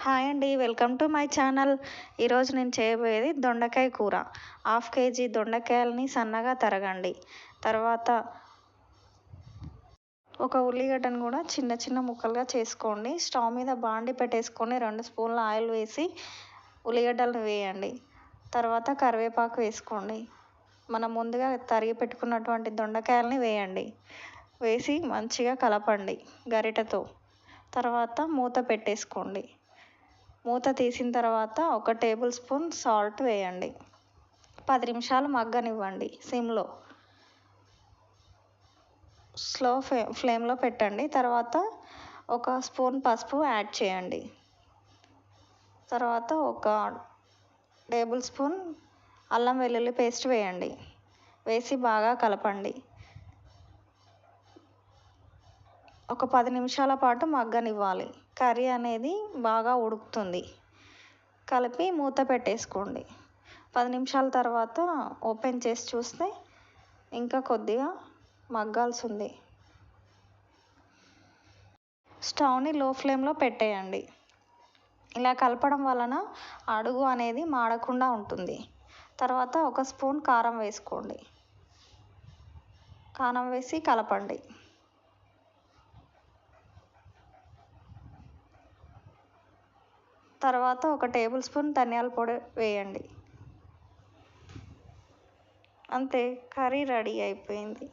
Hi అండి, welcome to my channel. ఈరోజు నేను చేయబోయేది దొండకాయ కూర. 1/2 కేజీ దొండకాయలని సన్నగా తరగండి. తర్వాత ఒక ఉల్లిగడ్డను కూడా చిన్న చిన్న ముక్కలుగా చేసుకోండి. స్టవ్ మీద బాండి పెట్టేసుకొని 2 స్పూన్ల ఆయిల్ వేసి ఉల్లిగడ్డలను వేయండి. తర్వాత కరివేపాకు వేసుకోండి. మనం ముందుగా తరిగి పెట్టుకున్నటువంటి దొండకాయలని వేయండి. వేసి మంచిగా కలపండి గరిటెతో. తర్వాత మూత పెట్టేసుకోండి. మూత తీసిన తర్వాత 1 టేబుల్ స్పూన్ సాల్ట్ వేయండి. 10 నిమిషాలు మగ్గనివ్వండి సిమ్లో. స్లో ఫ్లేమ్లో పెట్టండి. తర్వాత 1 స్పూన్ పసుపు యాడ్ చేయండి. తర్వాత 1 టేబుల్ స్పూన్ అల్లం వెల్లుల్లి పేస్ట్ వేయండి. వేసి బాగా కలపండి. ఒక 10 నిమిషాల పాటు మగ్గనివ్వాలి. కర్రీ అనేది బాగా ఉడుకుతుంది. కలిపి మూత పెట్టేసుకోండి. 10 నిమిషాల తర్వాత ఓపెన్ చేసి చూస్తే ఇంకా కొద్దిగా మగ్గాల్సి ఉంది. స్టవ్ని లో ఫ్లేమ్లో పెట్టేయండి. ఇలా కలపడం వలన అడుగు అనేది మాడకుండా ఉంటుంది. తర్వాత 1 స్పూన్ కారం వేసుకోండి. కారం వేసి కలపండి. తర్వాత 1 టేబుల్ స్పూన్ ధనియాల పొడి వేయండి. అంతే, కర్రీ రెడీ అయిపోయింది.